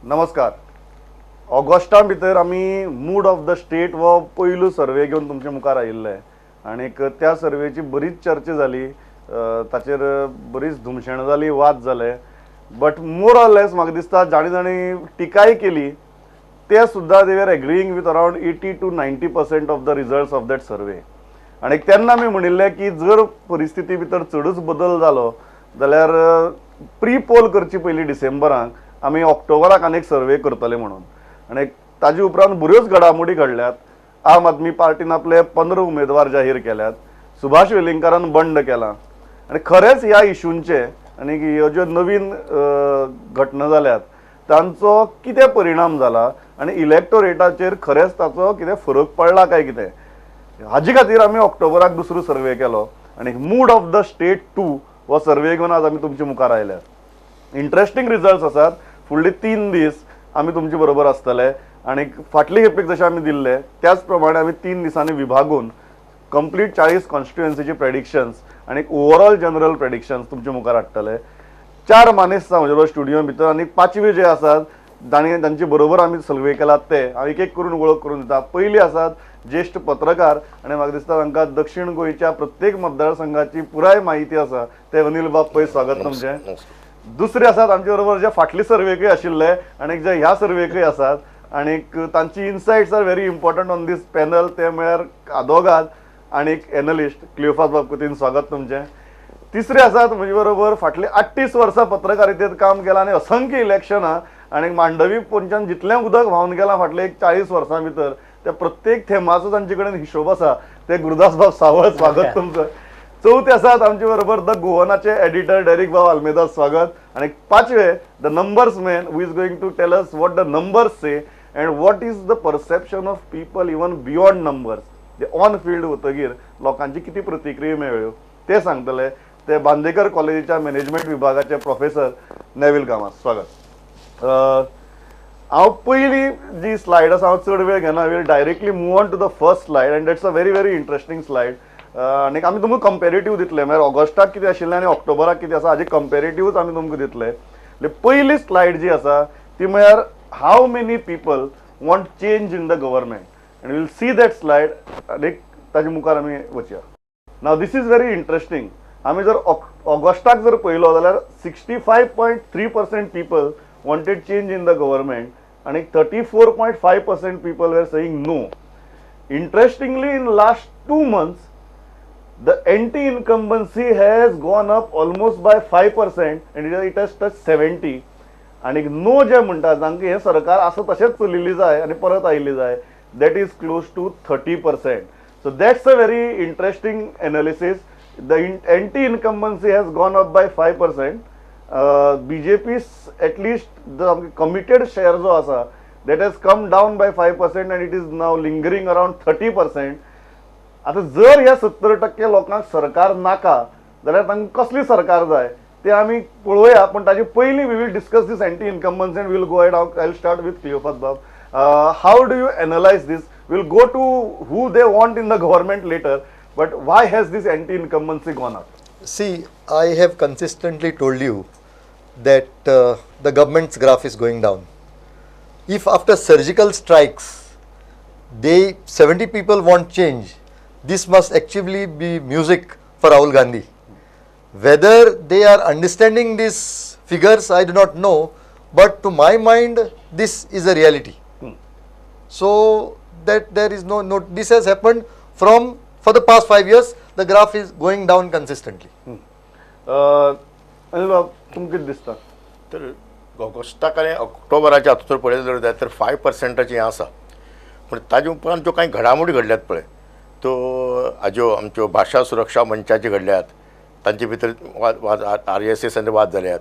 नमस्कार. ऑगस्टा भितर आमी मूड ऑफ द स्टेट वो पयलो सर्वे घेवन तुमच्या मुखार आयिल्ले आनी त्या सर्वेची बरीच चर्चा जाली, ताचेर बरीच धुमशण जाली, वाद जाले. बट मोर ऑर लेस म्हाका दिसता जाणी जाणी टिकाय केली ते सुद्धा they are agreeing with around 80 to 90% of the results of that survey. आनी तेन्ना आमी म्हणिल्लें की जर परिस्थिती भितर चडूच बदल जालो जाल्यार प्री पोल करची पयलीं डिसेंबराक आमी ऑक्टोबराक आनीक सर्वे करतले म्हणून. आनी ताजे उपरांत बऱ्योच घडामोडी घडल्यात. आम आदमी पार्टीन आपले 15 उमेदवार जाहीर केल्यात. सुभाष वेलिंगकारान बंड केला आनी खरेंच ह्या इशूंचे आनी ह्यो ज्यो नवीन घटना जाल्यात तांचो कितें परिणाम जाला आनी इलेक्टोरेटाचेर खरेंच ताचो कितें फरक पडला काय कितें हाजे खातीर आमी ऑक्टोबराक दुसरो सर्वे केलो आनी मूड ऑफ द स्टेट 2 हो सर्वे घेवन आज आमी तुमच्या मुखार आयल्यात. इंटरेस्टिंग रिजल्ट्स आसात. फुडले 3 दीस आमी तुमचे बरोबर आसतले आनी फाटले खेपेक जशें आमी दिल्ले त्याच प्रमाणे आमी 3 दिसांनी विभागून कंप्लीट 40 कॉन्स्टिट्युएन्सीचे प्रेडिक्शन्स आणि ओवरऑल जनरल प्रेडिक्शन्स तुमच्या मुखार हाडटले. 4 मानेस्त म्हजे स्टुडियो भितर आनी 5वे जे आसात तांचे बरोबर आमी सर्वे केलात ते हांव एक एक करून वळख करून दिता. पयली आसात ज्येष्ठ पत्रकार आनी म्हाका दिसता तांकां दक्षिण गोंयच्या प्रत्येक मतदारसंघाची पुराय माहिती आसा ते अनिल बाब पै स्वागत तुमचें. दुसरे आसात आमचे बरोबर जे फाटले सर्वेकय आशिल्ले आनी जे ह्या सर्वेकय आसात आनी तांची insights are very important on this panel. ते म्हळ्यार आदवोगाद आनी एनालिस्ट क्लियोफास बाबतीन स्वागत तुमचें. तिसरे आसात म्हजे बरोबर फाटली 38 वर्सां पत्रकारितेत काम केलां आनी असंख्य इलेक्शनां आनी मांडवी पोंच्यान जितलें उदक व्हांवन गेलां फाटले 40 वर्सां भितर त्या प्रत्येक थेमाचो तांचे कडेन हिशोब आसा. ते गुरुदास बाब सावळ स्वागत तुमचं. चौथे आसात आमचे बरोबर द गोवनाचे एडिटर डेरिक बाब आल्मेदा स्वागत. आणि 5वे the numbers man who is going to tell us what the numbers say and what is the perception of people even beyond numbers. जे ऑन फील्ड वतगीर लोकांची किती प्रतिक्रिया मेळ्ळ्यो ते सांगतले. ते बांदेकर कॉलेजीच्या मॅनेजमेंट विभागाचे प्रोफेसर नेविल कामत स्वागत. हांव पयली जी स्लायड आसा हांव चड वेळ घेना. Will directly move on to the first slide and that's a very very interesting slide. आनी आमी तुमकां कंपेरेटीव दितले म्हळ्यार ऑगस्टाक कितें आशिल्लें आनी ऑक्टोबराक कितें आसा हाजे कंपेरेटिव्हच आमी तुमकां दितले. पयली स्लायड जी आसा ती म्हळ्यार how many people want change in the government and will see that slide आनी ताजे मुखार आमी वचया. Now this is very interesting. आमी जर ऑगस्टाक जर पळयलो जाल्यार 65.3% people wanted change in the government आणि 34.5% people were saying no. Interestingly in last 2 months the anti-incumbency has gone up almost by 5% and it has touched 70. आणि नो जे म्हणतात तांकां हे सरकार असं तशेंच चलिल्ली जाय आणि परत आयिल्ली जाय that is close to 30%. So that's a very interesting analysis. The anti-incumbency has gone up by 5%. BJP's at least the committed share जो आसा that has come down by 5% and it is now lingering around 30%. आता जर ह्या 70% लोकांक सरकार नाका जाल्यार तांकां कसली सरकार जाय ते आमी पळोवया. पण ताजे पयलीं we will discuss this anti incumbency and will go head. I will start with Cleofas बाब. How do you analyze this? Will go to who they want in the government later, but why has this anti incumbency gone up? See, I have consistently told you that the government's graph is going down. If after surgical strikes, 70 people want change, this must actually be music for Rahul Gandhi. Whether they are understanding these figures, I do not know, but to my mind, this is a reality. So that there is no, this has happened for the past 5 years, the graph is going down consistently. Anil बाब तुमकां कितें दिसता? तर ऑगस्टाक आनी ऑक्टोबराच्या हातूंत जर पळयलें जाल्यार तर 5% हें आसा. पूण ताजे उपरांत ज्यो कांय घडामोडी घडल्यात पळय त्यो हाज्यो आमच्यो भाशा सुरक्षा मंचाचे घडल्यात. तांचे भितर वाद RSS वाद जाल्यात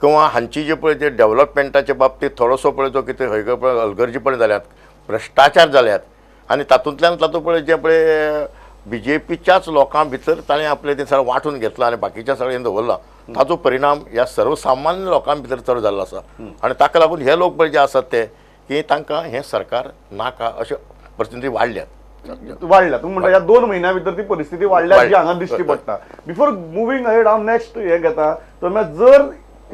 किंवा हांची जे पळय ते डेव्हलपमेंटाच्या बाबतींत थोडोसो पळय जो कितें हलगर्जीपण जाल्यात, भ्रश्टाचार जाल्यात आनी तातूंतल्यान पळय जे पळय BJPच्याच लोकां भितर ताणें आपलें तें सगळें वांटून घेतलां आनी बाकीच्या सगळें दवरलां. ताचो परिणाम ह्या सर्वसामान्य लोकां भितर चड जाल्लो आसा. आनी ताका लागून हे लोक पळय जे आसात ते की तांकां हें सरकार नाका अशें परिस्थिती वाडल्यात. तुम्ही म्हणता या 2 महिन्या भितर ती परिस्थिती वाडल्या जी हांगा दिश्टी पडटा. बिफोर मुव्हिंग अहेड हांव नेक्स्ट हे घेता तर जर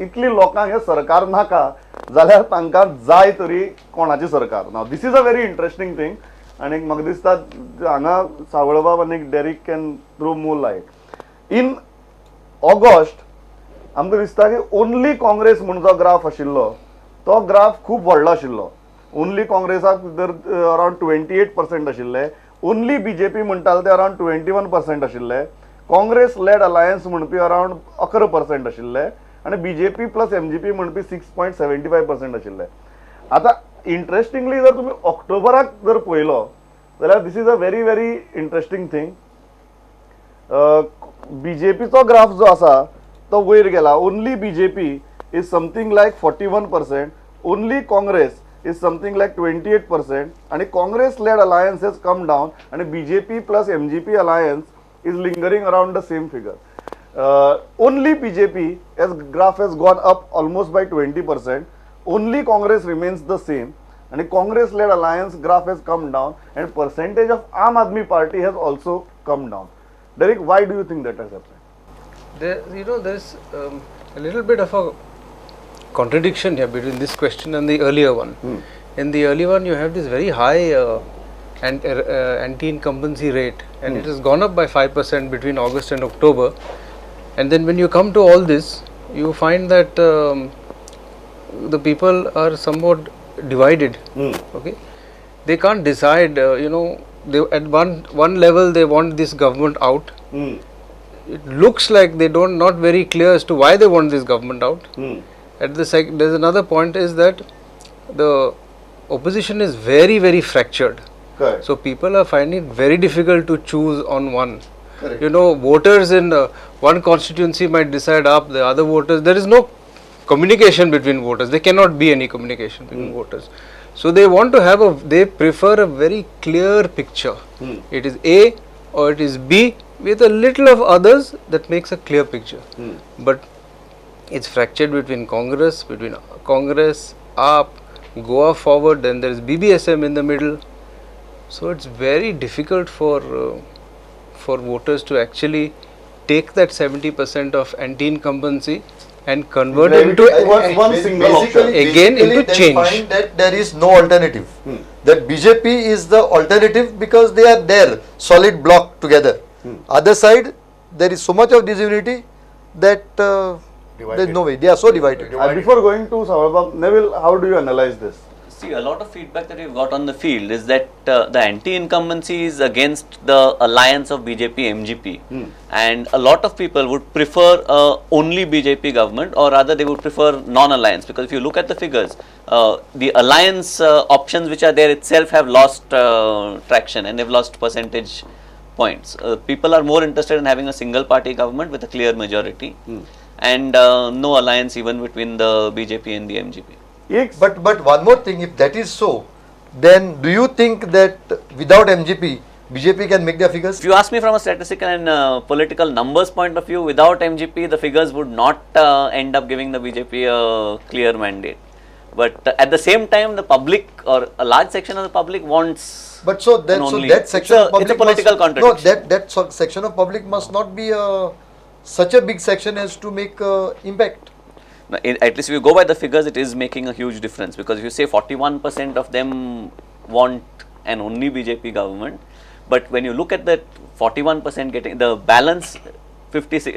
इतली लोकांक हे सरकार नाका जाल्यार तांकां जाय तरी कोणाची सरकार नाव this is a very interesting thing. आनी म्हाका दिसता हांगा सावळबाब आनी Derrick can throw more light. In August आमकां दिसता की ओन्ली काँग्रेस म्हणून जो ग्राफ आशिल्लो तो ग्राफ खूब व्हडलो आशिल्लो. ओन्ली काँग्रेसाक भितर अरावंड 28% आशिल्ले. ओन्ली बीजेपी म्हणटाले ते अरावंड 21% आशिल्ले. काँग्रेस लेड अलायन्स म्हणपी अरावंड 11% आशिल्ले आनी बीजेपी प्लस एमजीपी म्हणपी 6.75% आशिल्ले. आतां इंटरेस्टिंगली जर तुमी ऑक्टोबराक जर पळयलो जाल्यार this is a very very interesting thing. बीजेपीचो ग्राफ जो आसा तो वयर गेला. Only BJP is something like 41%, only Congress is something like 28%, and Congress led alliance has come down, and BJP plus MGP alliance is lingering around the same figure. Only BJP as graph has gone up almost by 20%, only Congress remains the same, and Congress led alliance graph has come down, and percentage of Aam Aadmi Party has also come down. Derek, why do you think that has happened? There is a little bit of a contradiction here between this question and the earlier one. In the earlier one, you have this very high anti-incumbency rate, and it has gone up by 5% between August and October. And then when you come to all this, you find that the people are somewhat divided. Okay, they can't decide. They at one level they want this government out. It looks like they not very clear as to why they want this government out. At the there's another point is that the opposition is very, very fractured. Correct. So people are finding it very difficult to choose on one. Correct. Voters in one constituency might decide up, the other voters, there is no communication between voters. There cannot be any communication between voters. So they want to they prefer a very clear picture. It is A or it is B with a little of others that makes a clear picture. But it's fractured between Congress, AAP, Goa forward, then there is BBSM in the middle. So it's very difficult for voters to actually take that 70% of anti-incumbency and convert it into one single option. Again into they change. find that there is no alternative. That BJP is the alternative because they are there, solid block together. Other side, there is so much of disunity that there is no way. They are so divided. Before going to Saurabh, Neville, how do you analyze this? See, a lot of feedback that we've got on the field is that the anti-incumbency is against the alliance of BJP MGP, and a lot of people would prefer only BJP government, or rather they would prefer non-alliance, because if you look at the figures, the alliance options which are there itself have lost traction, and they've lost percentage points. People are more interested in having a single party government with a clear majority, and no alliance even between the BJP and the MGP. But one more thing, if that is so, then do you think that without MGP, BJP can make their figures? If you ask me from a statistical and political numbers point of view, without MGP, the figures would not end up giving the BJP a clear mandate. But at the same time, the public, or a large section of the public, wants. But so that section of public it's a political contradiction. that section of public must not be such a big section as to make impact. Now, at least if you go by the figures, it is making a huge difference, because if you say 41% of them want an only BJP government, but when you look at that 41% getting the balance, almost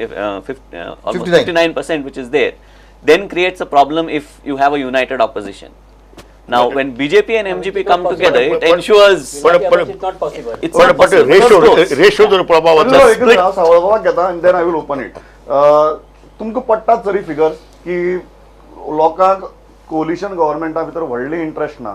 59% which is there, then creates a problem if you have a united opposition. Now, when BJP and MGP come together, it ensures but it's not possible. It's but not possible. ratio जर प्रभावाचा split सावळबाबाक घेता and then I will open it. तुमकां पडटात जरी figures की लोकांक collision गव्हर्मेंटा भितर व्हडली interest ना,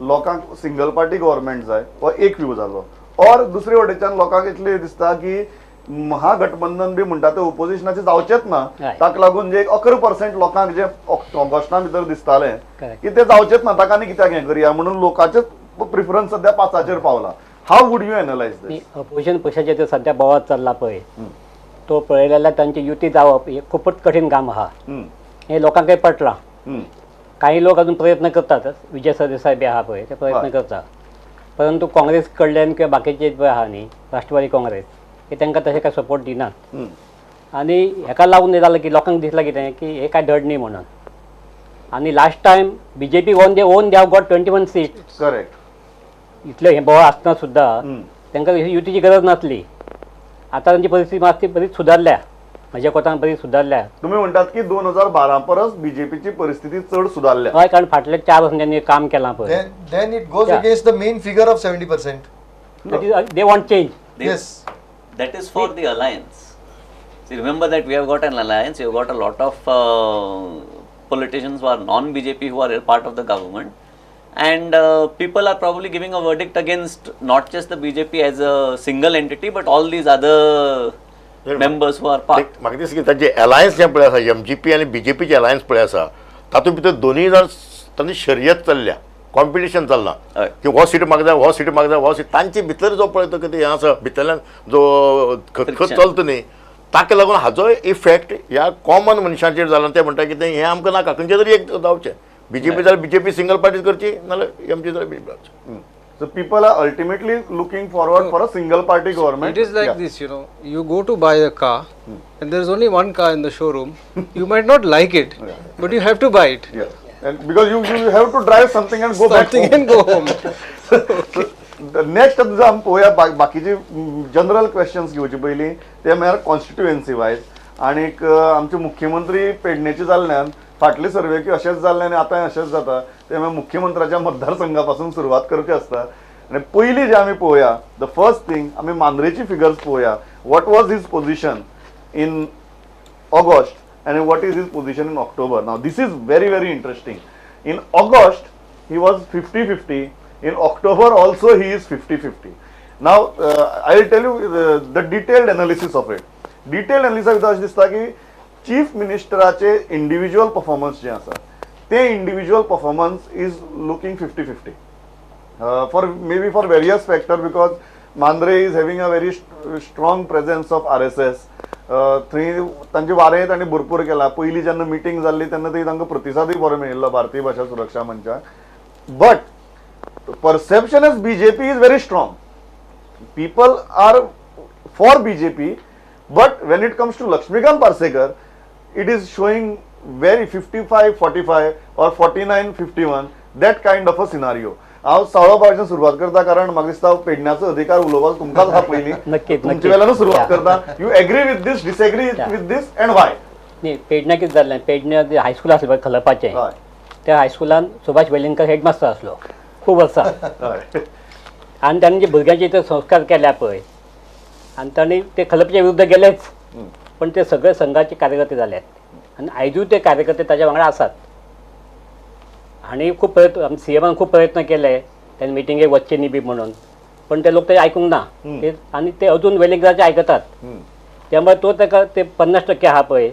लोकांक सिंगल पार्टी गव्हर्मेंट जाय हो एक व्यू जालो, और दुसरे वटेच्यान लोकांक इतले दिसता की महागठबंधन बी म्हणटा ते ओपोजिशनाचे जावचेच ना, ताका लागून जे 11% लोकांक जे ऑगस्टा भितर दिसताले की ते जावचेच ना, ताका आनी कित्याक हें करया म्हणून लोकांचेच प्रिफरन्स सध्या 5 पावला. हाऊ would you analyse this? Opposition पक्षाचे जो सध्या बोवाद चालला पळय तो पळयल्यार तांची युती जावप हे खूपच कठीण काम आहा. हे लोकांकय पटलां. काही लोक अजून प्रयत्न करतात, विजय सरदेसाय बी आहा पळय ते प्रयत्न करतात, परंतु काँग्रेस कडल्यान किंवा बाकीचे जे आहा न्ही राष्ट्रवादी काँग्रेस हे तांकां तशें काय सपोर्ट दिनात. आनी हेका लागून हे जालें की लोकांक दिसलां कितें की हे काय धड न्ही म्हणून. आनी last time BJP on they own they have got 21 seats. Correct. इतले हे बोवाळ आसतना सुद्दां तांकां युतीची गरज नासली. आतां तांची परिस्थिती मातशी बरीच सुदारल्या, म्हज्या कोतान बरीच सुदारल्या. तुम्ही म्हणटात की 2012 परस बीजेपीची परिस्थिती चड सुदारल्या. हय, कारण फाटले 4 वर्सां त्यांनी काम केलां पळय. Then it goes Yeah. against the main figure of 70%. They want change. Yes. That is for the alliance. See, remember that we have got an alliance. We have got a lot of politicians who are non-BJP who are a part of the government, and people are probably giving a verdict against not just the BJP as a single entity, but all these other members who are part. म्हाका दिसता की ताचे alliance जें पळय आसा MGP आनी BJPचे alliance पळय आसा तातूंत भितर दोनूय जाण तांची शर्यत चल्ल्या, कॉम्पिटिशन चल्लां हय. की हो सीट म्हाका जाय, हो सीट म्हाका जाय, हो सीट तांचे भितर जो पळय तो कितें हें आसा भितरल्यान जो खतखत Friction. चलता न्ही ताका लागून हाजो इफेक्ट ह्या कॉमन मनशांचेर जाला. ते म्हणटा कितें हें आमकां नाका, खंयचें तरी एक जावचें. BJP जाल्यार BJP सिंगल पार्टी करची, नाल्यार MG जाल्यार BJP जावचें. So people are ultimately looking forward for a single party government. It is like Yeah. this, you know, you go to buy a car and there is only one car in the showroom. You might not like it, but you have to buy it. Yes. And because you have to drive something and go back Something home. and go home. Next तुझं आमी पळोवया बाकीची general questions घेवचे पयलीं ते म्हळ्यार constituency wise. आनीक आमचे मुख्यमंत्री पेडणेचे जाल्ल्यान फाटले सर्वेकी अशेंच जाल्ले आनी आतांय अशेंच जाता ते म्हळ्यार मुख्यमंत्र्याच्या मतदारसंघा पासून सुरवात करची आसता. आनी पयलीं जे आमी पळोवया द फर्स्ट थिंग आमी मांद्रेची फिगर्स पळोवया. What was his position in August and what is his position in October. Now this is very very interesting. In August he was 50-50. In October also he is 50-50. Now I will tell you the detailed analysis of it. Detailed analysis अशें दिसता की chief मिनिस्टराचे individual performance जे आसा ते individual performance is looking 50-50. For maybe for various factors, because Mandre is having a very strong presence of RSS. थंय तांचे वारें तांणी भरपूर केला. पयलीं जेन्ना मिटींग जाल्ली तेन्ना थंय तांकां प्रतिसादूय बरो मेळिल्लो भारतीय भाशा सुरक्षा मंचाक. But perception as BJP is very strong. People are for BJP, but when it comes to Lakshmikant Parsekar, it is showing very 55-45 or 49-51, that kind of a scenario. हांव सावळोवपाच्यान सुरवात करता कारण म्हाका दिसता पेडण्याचो अधिकार उलोवपाक तुमकांच आहा पयलीं. नक्कीच, तुमचे नक्कीच. वेल्यानूच सुरवात करता. You agree with this, disagree with this, and why? न्ही, पेडण्या कितें जाल्लें, पेडण्या जे हायस्कूल आसलें पळय खलपाचें, हय त्या हायस्कुलान सुभाष वेलिंगकर हेडमास्टर आसलो खूब वर्सां. हय आनी तांणी जे भुरग्यांचे ते संस्कार केल्या पळय आनी तांणी ते खलपच्या विरुद्ध गेलेच, पण ते सगळे संघाचे कार्यकर्ते जाल्यात आनी आयजूय ते कार्यकर्ते ताच्या वांगडा आसात. आनी खूब प्रयत्न CMन खूब प्रयत्न केले त्यांनी मिटिंगेक वचचे न्ही बी म्हणून, पण ते लोक ते आयकूंक ना. आनी ते अजून वेलिंगराचे आयकतात. त्यामुळे तो ताका ते 50% आहा पळय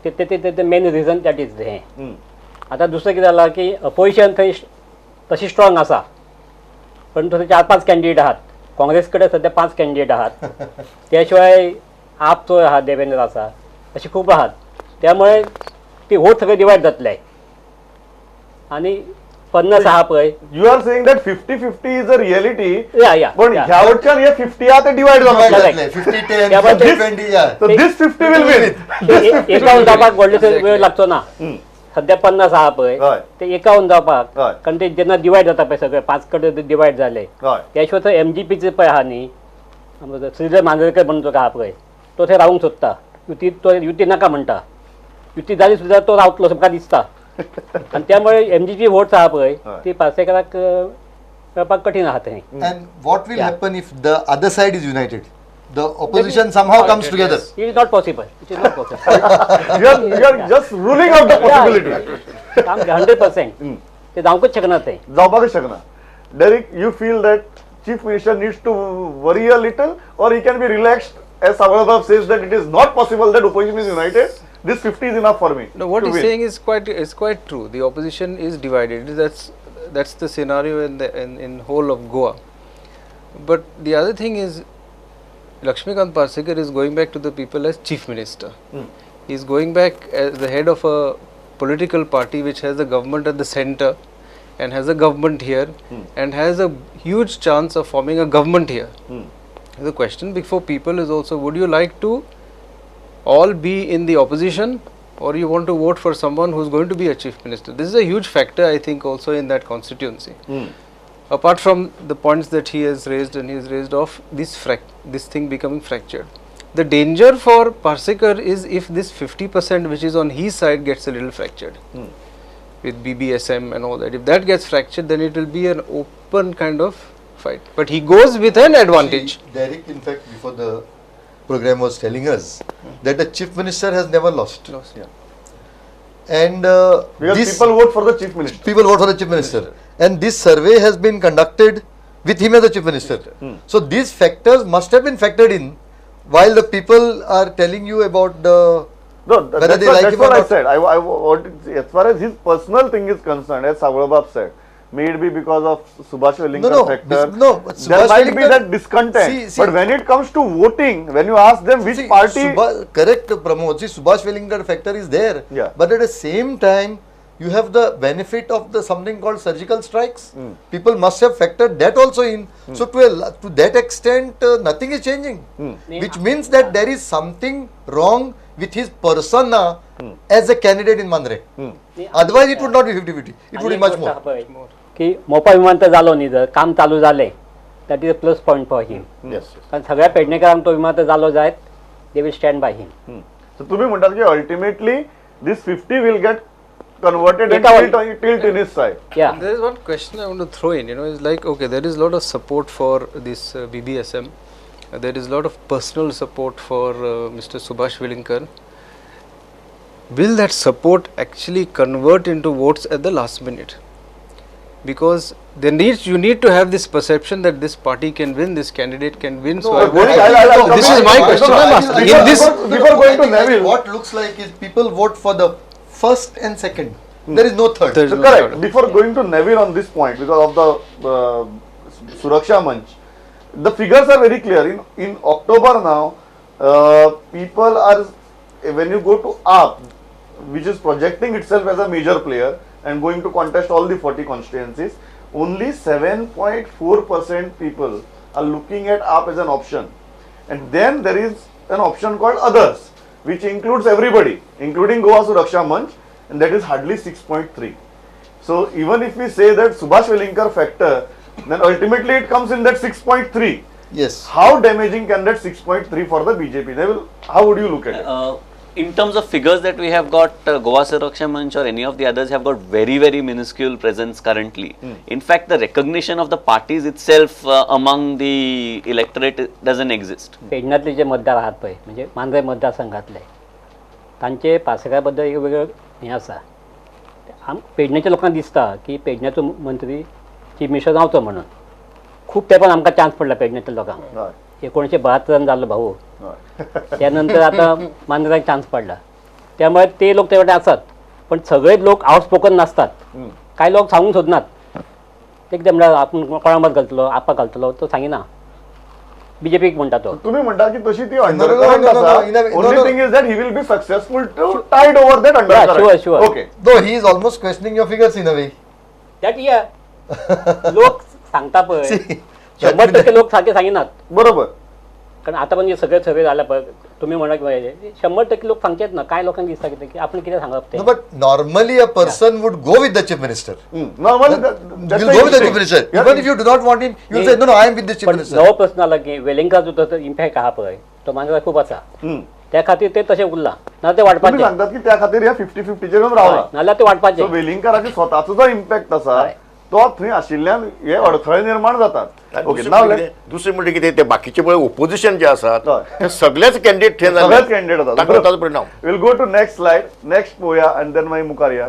ते मेन रिजन दॅट इज हें. आतां दुसरें कितें जालां की अपोजिशन थंय तशी स्ट्रॉंग आसा, पण थंय 4-5 कॅन्डिडेट आहात. काँग्रेस कडेन सध्या 5 कॅन्डिडेट आहात. त्या शिवाय आपचो आहा देवेंद्र आसा, अशी खूब आहात. त्यामुळे ती वोट सगळे डिवायड जातले आनी 50 आहा पळय. You are saying that 50-50 is a reality, या पण ह्या वटच्यान हे 50 आहा ते डिवायड Divide जाता. जातले. 50-10, Yeah, but 50-20, yeah. So this 50 will win. एकावन्न जावपाक व्हडले वेळ लागचो ना. सध्या 50 आहा पळय हय ते 51 जावपाक, हय. कारण ते जेन्ना डिवायड जाता पळय सगळे 5 कडेन डिवायड जाले. हय त्या शिवाय तो MGPचे पळय आहा न्ही, श्रीधर मांजरेकर म्हणून जो आहा पळय तो थंय रावूंक सोदता. युती नाका म्हणटा. युती जाली सुद्दां तो रावतलो असो म्हाका दिसता. आनी त्यामुळे MGची वोट्स आहा पळय ती पार्सेकराक मेळपाक कठीण आहा थंय. And what will happen if the other side is united? The opposition somehow comes together. It is not possible. It is not possible. you are just ruling out the possibility. 100% ते जावंकच शकना थंय. जावपाकच शकना. Derek, you feel that chief minister needs to worry a little, or he can be relaxed as Savalabab says that it is not possible that opposition is united. This 50 is enough for me. No, what to he's win. saying is quite true. The opposition is divided. That's the scenario in whole of Goa. But the other thing is, Lakshmikant Parsekar is going back to the people as chief minister. He is going back as the head of a political party which has the government at the center and has a government here and has a huge chance of forming a government here. The question before people is also, would you like to all be in the opposition, or you want to vote for someone who's going to be a chief minister. This is a huge factor, I think, also in that constituency. Apart from the points that he has raised, and he has raised of this thing becoming fractured. The danger for Parsekar is if this 50% which is on his side gets a little fractured with BBSM and all that. If that gets fractured, then it will be an open kind of fight. But he goes with an advantage. Derek, in fact, before the program was telling us that the chief minister has never lost. And Because people vote for the chief minister. people vote for the chief minister. And this survey has been conducted with him as the chief minister. So these factors must have been factored in while the people are telling you about the No, whether that's they what, like that's him or what I not. said. I wanted, as far as his personal thing is concerned, as Savrabab said, may it be because of Subhash Velinkar No, factor, but there Subhash might be Velinkar- that discontent. See, but when it comes to voting, when you ask them which See, party, correct, Pramod. See, Subhash Velinkar factor is there. Yeah. But at the same time, you have the benefit of the something called surgical strikes. People must have factored that also in. So to that extent, nothing is changing. Which means that there is something wrong with his persona as a candidate in Mandre. Otherwise, it would not be 50-50. It would be much more. की मोपा विमानतळ जालो न्ही जर काम चालू जालें that is a plus point for him yes. कारण सगळ्या पेडणेकरांक तो विमानतळ जालो जायत they will stand by him So तुम्ही म्हणतात की ultimately this 50 will get converted and Equal. tilt in his side. या There is one question I want to throw in, is like, okay, there is a lot of support for this BBSM, there is a lot of personal support for Mr. Subhash Velinkar. Will that support actually convert into votes at the last minute? Because you need to have this perception that this party can win, this candidate can win. So I vote. This is my question I'm asking. In this, Before going to Neville, What looks like is people vote for the first and second. There is no third. There is so no correct. third. Before going to Neville on this point, because of the Suraksha Manch, the figures are very clear. In October now, people are, when you go to AAP, which is projecting itself as a major player and going to contest all the 40 constituencies, only 7.4% people are looking at AAP as an option. And then there is an option called others, which includes everybody, including Goa Suraksha Manch, and that is hardly 6.3. So even if we say that Subhash Velinkar factor, then ultimately it comes in that 6.3. Yes. How damaging can that 6.3 for the BJP? Neville, how would you look at it? In terms of figures that we have got, Goa Suraksha Manch or any of the others have got very, very minuscule presence currently. In fact, the recognition of the parties itself among the electorate doesn't exist. पेडण्यातले जे मतदार आहात पळय म्हणजे मांद्रे मतदारसंघातले तांचे पासकां बद्दल एक वेगळं हें आसा पेडण्याच्या लोकांक दिसता की पेडण्याचो मंत्री चीफ मिनिस्टर जावचो म्हणून खूब तेंपान आमकां चान्स पडला पेडण्याच्या लोकांक हय, 1972 जाल्लो भाऊ हय. त्यानंतर आता मांद्राक चान्स पडला त्यामुळे ते लोक तेवढे आसात पण सगळे लोक आउटस्पोकन नासतात काही लोक सांगूंक सोदनात एकदम म्हणल्यार आपूण कोणा मत घालतलो आपा घालतलो तो सांगिना बीजेपीक म्हणटा तो तुम्ही म्हणता की तशी ती no, अंडरकरंट no, no, आसा. in a- no, Only no. thing is that he will be successful to tide over that undercurrent. sure. Okay. Though he is almost questioning your figures in a way. That या लोक सांगता पळय See, 100% लोक सारखे सांगिनात बरोबर. कारण आता पण सगळे सर्वे झाला पळय तुम्ही म्हणा की 100% लोक सांगतात ना काय लोकांक दिसता कितें की आपण कितें सांगप ते No, but normally a person would go with the chief minister. Normally, that's You'll the go with the chief instinct. minister. Yeah. Even if you do not want him, you'll say, no, I am with the chief पण minister. नवो प्रश्न आला की वेलिंगाचो जो impact आहा पळय तो मांद्रा खूप आसा हम्म. त्या खातीर ते तशें उरला नाल्यार ते तुम्ही वाडपाचे सांगतात की त्या खातीर ह्या 50-50 चे रावला. नाल्यार ते वाडपाचे सो वेलिंगराचे स्वतःचो जो इम्पॅक्ट आसा हय. तो थंय आशिल्ल्यान हे अडथळे निर्माण जातात. ओके, दुसरें नाव म्हणजे कितें- दुसरें म्हणजे कितें ते बाकीचे पळय ओपोजिशन जे आसात हय. ते सगळेच कॅन्डिडेट थंय जाले. सगळेच कॅन्डिडेट ताका आसात. ताचो परिणाम will go to next slide. Next पळोवया and then मागीर मुखार या.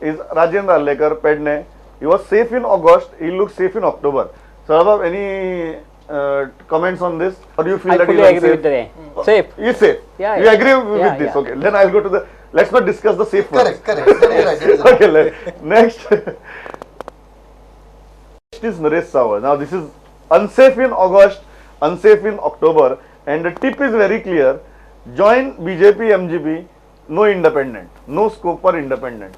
Is Rajendra Arlekar, Pedne. He was safe in August. He looks safe in October. Sarabab, any comments on this? Or do you feel I that he fully was agree with safe? the safe. He's safe. Yeah, You yeah. agree with Yeah, this? yeah. Okay. Then I'll go to the. Let's not discuss the safe one. Correct. That is right. That is right. Okay. Next. Next is Naresh Sawar. Now this is unsafe in August, unsafe in October, and the tip is very clear. Join BJP, MGP, no independent, no scope for independent.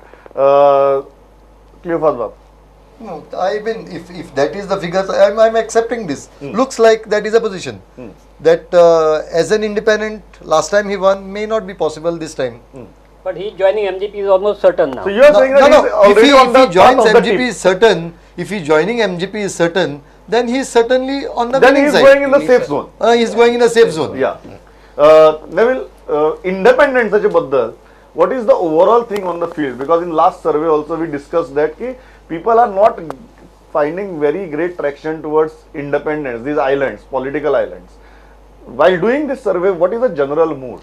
Cleofas Bab. No, I mean, if that is the figures, I'm accepting this. Looks like that is a position. that as an independent, last time he won, may not be possible this time. But he joining MGP is almost certain now. So you are saying that No, he's no. already on If the he joins path of the MGP tip. is certain, if he joining MGP is certain, then he is certainly on the Then winning he's side. going in the safe zone. He's going in a safe zone. Yeah. Neville, independence बद्दल, what is the overall thing on the field? Because in last survey also we discussed that ki people are not finding very great traction towards independence, these islands, political islands. While doing this survey, what is the general mood?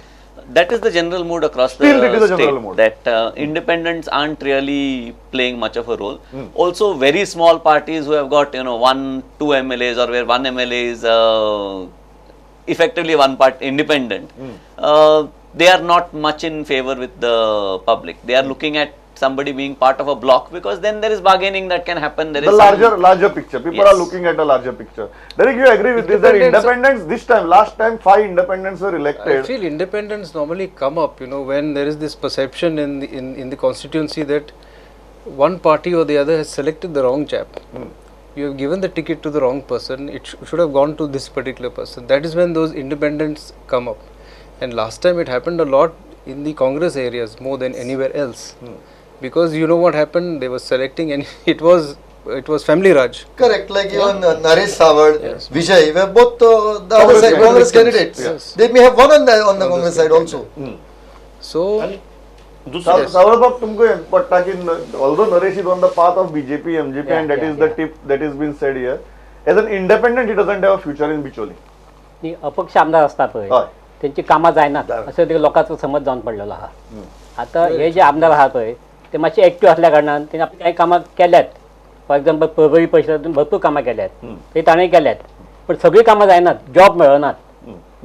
That is the general mood across Still it is the a general state, mood. that independents aren't really playing much of a role. Also, very small parties who have got 1, 2 MLAs, or where one MLA is effectively one part independent, they are not much in favor with the public. They are looking at somebody being part of a block, because then there is bargaining that can happen. There The is larger picture. People Yes. are looking at a larger picture. Derek, you agree with this? That independence this time, last time 5 independents were I elected. feel independents normally come up, when there is this perception in the constituency that one party or the other has selected the wrong chap. You have given the ticket to the wrong person. It should have gone to this particular person. That is when those independents come up. And last time it happened a lot in the Congress areas more than anywhere else. Because you know what happened? They were selecting, and it was family Raj. Correct, like even Naresh Savard, Yes. Vijay, were both the Congress other side Congress candidates. candidates. Yes. They may have won on the Congress side also. So दुसरं Saurabh, तुमको पट्टा कि although Naresh is on the path of BJP, MJP, and that is the tip that is been said here. As an independent, he doesn't have a future in Bicholi. आणि अपक्ष आमदार असता पळय हय. त्यांची कामां जायनात असं ते लोकांचो समज जावन पडलेलो आहा. आता हे जे आमदार आहा पळय ते मातशे एक्टिव्ह असल्या कारणान तेणी आपली काही कामां केल्यात. फॉर एक्झाम्पल परभणी परिसरातून भरपूर कामां केल्यात, ते ताणें केल्यात, पण सगळी कामां जायनात, जॉब मेळनात.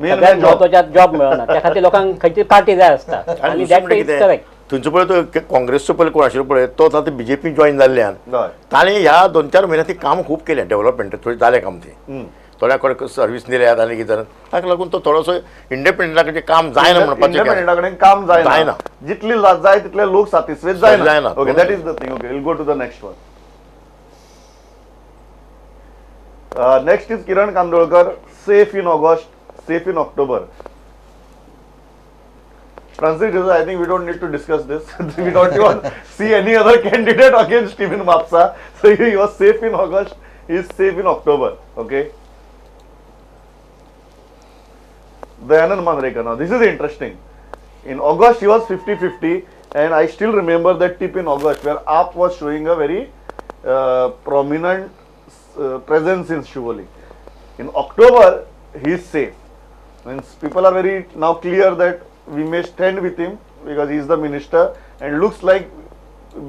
सगळ्यात महत्वाच्या जॉब मेळनात, त्या खातीर लोकांक खंयची पार्टी जाय आसता. आणि आणि दुसरें दॅट म्हणजे इज कितें करेक्ट. थंयचो पळय तो काँग्रेसचो पयलीं कोण आशिल्लो पळय तो आतां बीजेपी जॉईन जाल्ल्यान हय. ताणें ह्या 2-4 म्हयन्यांत काम खूब केलें डेव्हलपमेंट थोडी जालें काम तें थोड्या कडेन सर्वीस दिल्यात आनी कितें ताका लागून तो थोडोसो इंडिपेंडंटाचें काम जायना म्हणपाचें इंडिपेंडंटा कडेन काम जायना. जायना. जितली जाय तितले लोक सॅटिस्फायड जायना. जायना. Okay, that is the thing. Okay, will go to the next one. Next is Kiran Kandolkar. Safe in August, safe in October. Francis D'Souza, I think we don't need to discuss this. We don't even see any other candidate against Stephen Mapsa. So he was safe in August, he is safe in October. Okay. Dayanand Manrekar. Now this is interesting. In August he was 50-50, and I still remember that tip in August where AAP was showing a very prominent presence in Shivoli. In October he is safe. Means people are very now clear that we may stand with him because he is the minister, and looks like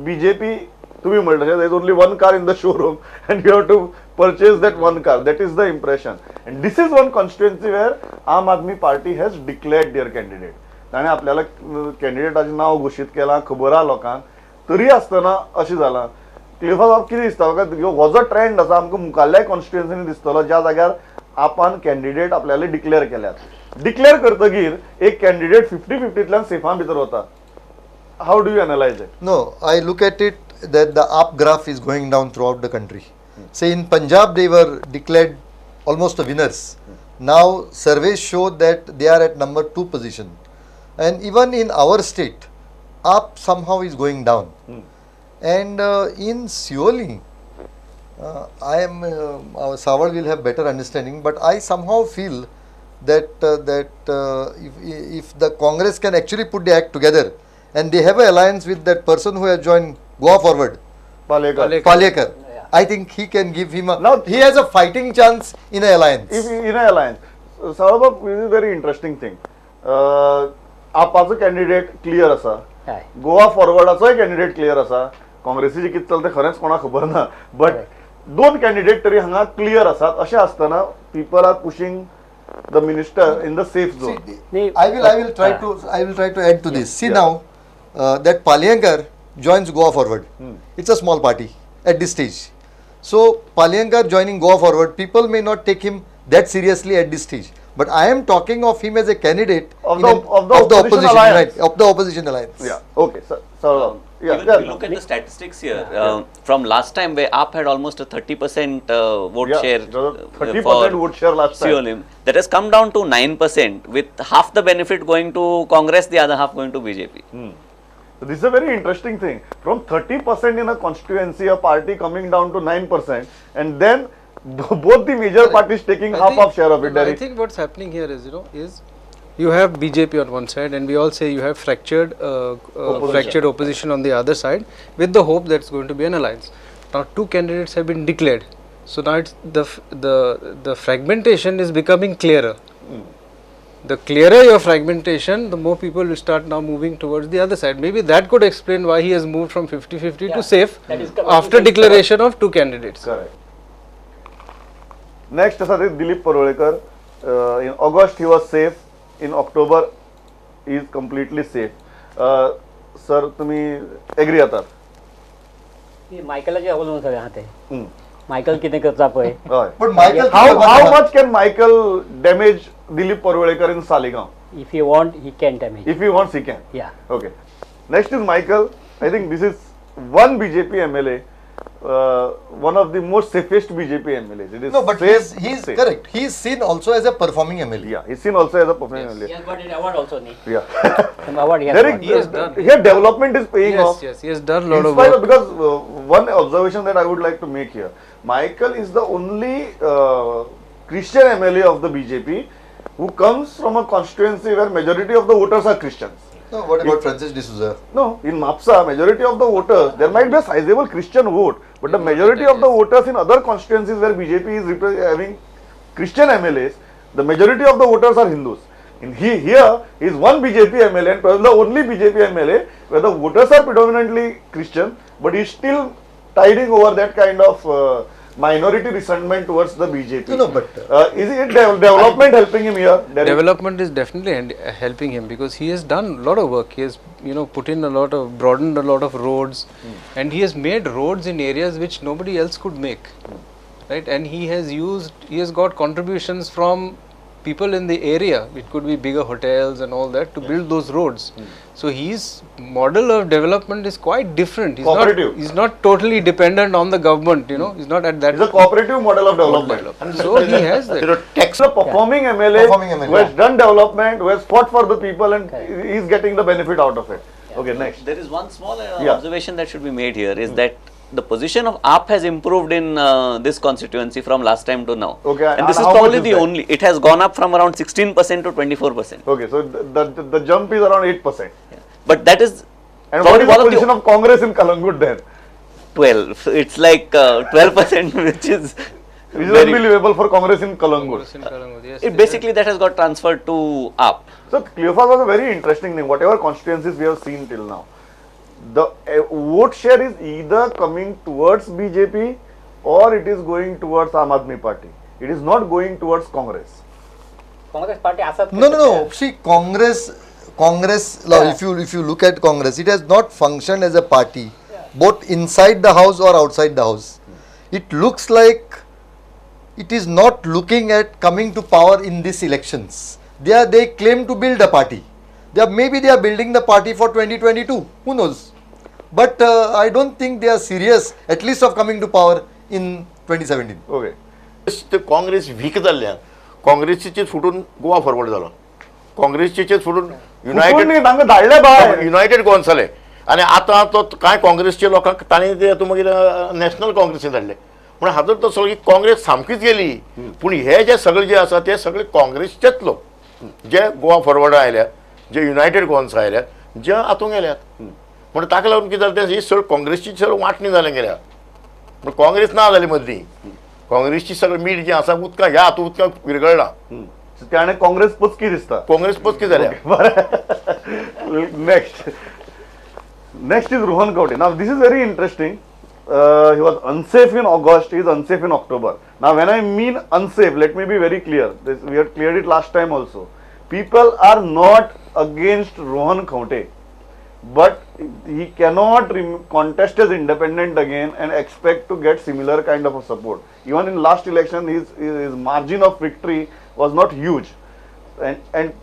BJP to be multi. There is only one car in the showroom and you have to purchase that one car. That is the impression. And this is one constituency where Aam Aadmi Party has declared their candidate. ताणे आपल्याला कॅन्डिडेटाचें नाव घोशीत केलां, खबर आहा लोकांक. तरी आसतना अशें जालां. क्लिफा बाब कितें दिसता म्हाका, हो जो ट्रेंड आसा आमकां मुखाल्ल्या कॉन्स्टिट्युएन्सीनी दिसतलो ज्या जाग्यार आपण कॅन्डिडेट आपल्याला डिक्लेअर केल्यात. डिक्लेअर करतगीर एक कॅन्डिडेट 50-50तल्यान सेफा भितर वता. How do you analyse it? No, I look at it that the up graph is going down throughout the country. Say in Punjab they were declared almost the winners. Now surveys show that they are at number 2 position. And even in our state, up somehow is going down. And in Sioli, I am, Savard will have better understanding, but I somehow feel that if the Congress can actually put the act together and they have an alliance with that person who has joined Goa Forward, Palekar. Palekar, I think he can give him a, Now- he has a fighting chance in an alliance. If in an alliance, Saurabh, this is a very interesting thing. आपाचो candidate clear आसा, हय. Goa फॉरवर्डाचोय candidate clear आसा. काँग्रेसीचे कितें चलता खरेंच कोणाक खबर ना, बट दोन कॅन्डिडेट तरी हांगा क्लियर आसात. अशें आसतना people are pushing the minister in the safe zone. नाही, I will try to add to this. See now, that Palyankar joins Goa Forward. It's a small party at this stage. So Palyankar joining Goa Forward, people may not take him that seriously at this stage. But I am talking of him as a candidate Of in the opposition alliance. right, of the opposition alliance. Yeah. Okay. So yeah. Even if you look at the statistics here, from last time where AAP had almost a 30% vote Yeah, share, there was a 30% for vote share last time. Sionim, that has come down to 9%, with half the benefit going to Congress, the other half going to BJP. So this is a very interesting thing. From 30% in a constituency, a party coming down to 9%, and then both the major parties taking half of share of it. I think what's happening here is, you have BJP on one side, and we all say you have fractured opposition on the other side, with the hope that it's going to be an alliance. Now, two candidates have been declared, so now it's the fragmentation is becoming clearer. The clearer your fragmentation, the more people will start now moving towards the other side. Maybe that could explain why he has moved from 50-50 to safe that is after declaration of two candidates. Correct. Next is Dilip Parolekar. In August he was safe. In October he is completely safe. Sir, तुम्ही agree आता? मायकलाच्या अवलंबून सगळें आहा तें Michael कितें करता पळय हय. But Michael, How much can Michael damage Dilip Parolekar in Saligaon? If you want he can damage If he wants, he can. या Okay. Next is Michael. I think this is one BJP MLA, one of the most safest BJP MLAs. It is no, but safe, he's safe. correct. He is seen also as a performing MLA. Yeah, he's seen also as a performing MLA. He has got an award also, knee. Yeah. Some award he has There got. He has done. here development is paying off. Yes, he has done a lot In of spite work. of, because one observation that I would like to make here, Michael is the only Christian MLA of the BJP who comes from a constituency where majority of the voters are Christians. So what about Francis D'Souza? No, in MAPSA, majority of the voters, there might be a sizable Christian vote, but the majority of the voters in other constituencies where BJP is having Christian MLAs, the majority of the voters are Hindus. Here is one BJP MLA and probably the only BJP MLA where the voters are predominantly Christian, but he's still tiding over that kind of minority resentment towards the BJP. No, but is it development helping him here? Development is definitely helping him, because he has done a lot of work. He has put in broadened a lot of roads, and he has made roads in areas which nobody else could make, right? And he has got contributions from people in the area. It could be bigger hotels and all that to build those roads. So his model of development is quite different. Cooperative. He's not totally dependent on the government. He's not at that. It's a cooperative model of development. So he has that. It's a performing MLA, Performing MLA. who has done development, who has fought for the people, and he is getting the benefit out of it. Okay, next. There is one small Yeah. observation that should be made here, is that the position of AAP has improved in this constituency from last time to now. Okay, and and this is how much probably is the that? only, it has gone up from around 16% to 24%. Okay, so the jump is around 8%. But that is And what probably is one the of the position of Congress in Kalangut then? 12. It's like 12%, which is Which is very, unbelievable for Congress in Kalangut. Yes, it basically that has got transferred to AAP. So Cleophas was a very interesting thing. Whatever constituencies we have seen till now, the vote share is either coming towards BJP or it is going towards Aam Aadmi Party. It is not going towards Congress. Congress party असत No. See, Congress. Now, if you look at Congress, it has not functioned as a party, both inside the house or outside the house. It looks like it is not looking at coming to power in these elections. They claim to build a party. Maybe they are building the party for 2022. Who knows? But I don't think they are serious, at least of coming to power in 2017. Okay. ते Congress week जाल्ल्यान काँग्रेसीचेच फुटून Goa forward जालो काँग्रेसीचेच फुटून धाडले bye United Goan जाले आनी आतां तो कांय काँग्रेसच्या लोकांक तांणी ते मागीर नॅशनल काँग्रेसीन धाडले पूण हातूंत तो सगळी काँग्रेस सामकीच गेली पूण हे जे सगळे जे आसा ते सगळे काँग्रेसचेच लोक जे गोवा फॉरवर्ड आयल्यात जे युनायटेड गोवन्स आयल्यात जे हातूंत गेल्यात पूण ताका लागून कितें जालें ही सगळी काँग्रेसची सगळी वांटणी जालें गेल्या पूण काँग्रेस ना जाली मदली काँग्रेसची सगळी मीठ जी आसा उदकां ह्या हातूंत उदकां विरगळ्ळां त्याने काँग्रेस पचकी दिसता. काँग्रेस पचकी जाल्या Next is Rohan Khawte. Now this is very interesting. He was unsafe in August. He is unsafe in October. Now when I mean unsafe, let me be very clear. We had cleared it last time also. People are not against Rohan Khawte, but he cannot contest as independent again and expect to get similar kind of a support. Even in last election, his margin of victory was not huge. and